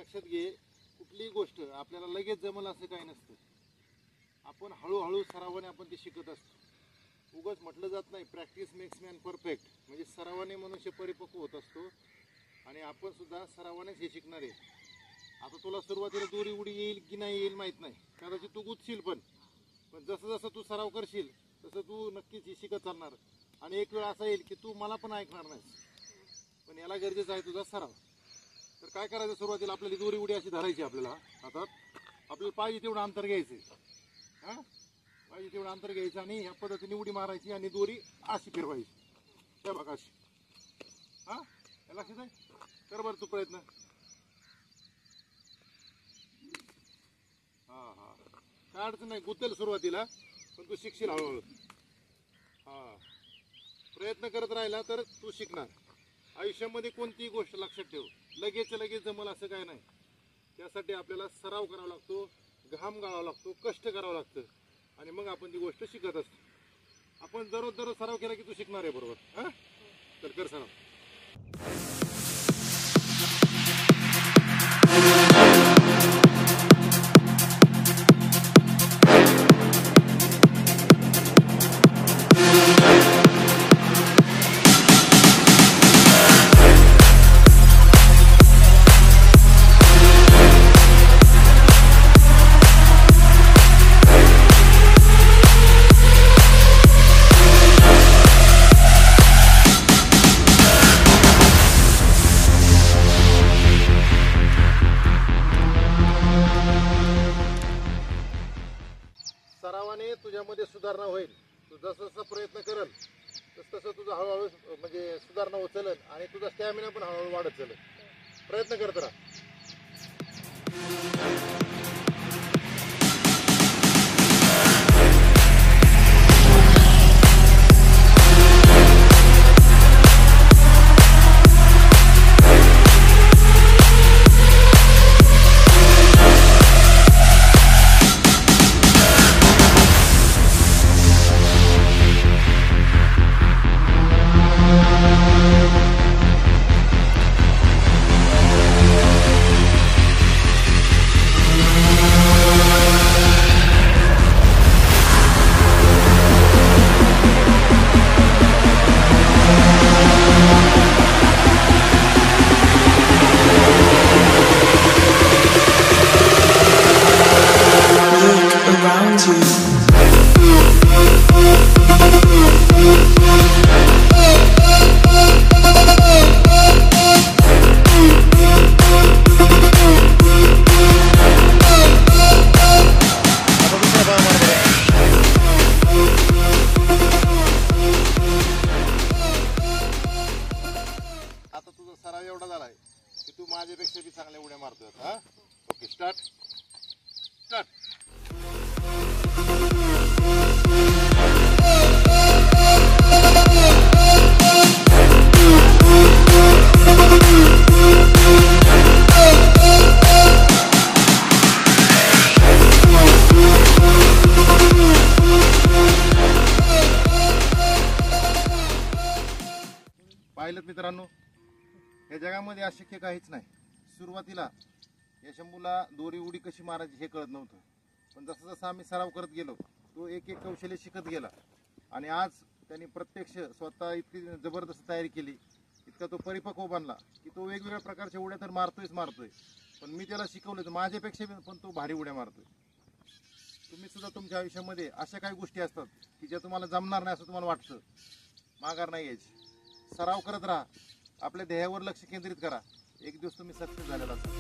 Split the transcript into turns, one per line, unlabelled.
लक्षात घे, कुठलीही गोष्ट आपल्याला लगेच जमल असं काही नसतं. आपण हळूहळू सरावाने आपण ती शिकत असतो. उगाच म्हटलं जात नाही प्रॅक्टिस मेक्स मॅन परफेक्ट, म्हणजे सरावाने मनुष्य परिपक्व होत असतो. आणि आपण सुद्धा सरावानेच हे शिकणार आहे. आता तुला सुरुवातीला दोरी उडी येईल की नाही येईल माहीत नाही, कदाचित तू गुंतशील, पण जसं जसं तू सराव करशील तसं तू नक्कीच हे शिकत चालणार. आणि एक वेळ असा येईल की तू मला पण ऐकणार नाहीस, पण याला गरजेचा आहे तुझा सराव. तर काय करायचं, सुरुवातीला आपल्याला दोरी उडी अशी धरायची, आपल्याला हातात आपल्याला पाहिजे तेवढं अंतर घ्यायचं. हां, पाहिजे तेवढं अंतर घ्यायचं आणि ह्या पद्धतीने उडी मारायची आणि दोरी अशी फिरवायची. त्या बघा अशी. हां, लक्षात आहे? कर बरं तू प्रयत्न. हां हां, काय अडचण नाही, गुंतेल सुरुवातीला, पण तू शिकशील हळूहळू. हां, प्रयत्न करत राहिला तर तू शिकणार. आयुष्यामध्ये कोणतीही गोष्ट लक्षात ठेव, लगेच जमल असं काय नाही. त्यासाठी आपल्याला सराव करावा लागतो, घाम गाळावा लागतो, कष्ट करावं लागतं, आणि मग आपण ती गोष्ट शिकत असतो. आपण दररोज सराव केला की तू शिकणार आहे, बरोबर? हां, तर कर सराव. सरावाने तुझ्यामध्ये सुधारणा होईल. तू जसं प्रयत्न करल तसं तुझं हळूहळू म्हणजे सुधारणा होत चलल, आणि तुझा स्टॅमिना पण हळूहळू वाढत चलल. प्रयत्न करत राहा. सराव एवढा झालाय की तू माझ्यापेक्षा बी चांगल्या उड्या मारतोय. हा, ओके, स्टार्ट. पाहिलं मित्रांनो, या जगामध्ये अशक्य काहीच नाही. सुरुवातीला या शंभूला दोरी उडी कशी मारायची हे कळत नव्हतं, पण जसं जसं आम्ही सराव करत गेलो तो एक एक कौशल्य शिकत गेला. आणि आज त्यांनी प्रत्यक्ष स्वतः इतकी जबरदस्त तयारी केली, इतका तो परिपक्व बनला की तो वेगवेगळ्या प्रकारच्या उड्या तर मारतोय. पण मी त्याला शिकवलं तर माझ्यापेक्षा पण तो भारी उड्या मारतोय. तुम्ही सुद्धा तुमच्या आयुष्यामध्ये अशा काही गोष्टी असतात की ज्या तुम्हाला जमणार नाही असं तुम्हाला वाटतं, माघार नाही यायची. सराव करत राहा, आपल्या ध्येयावर लक्ष केंद्रित करा. एक दिवस तुम्ही सक्सेस झालेला असाल.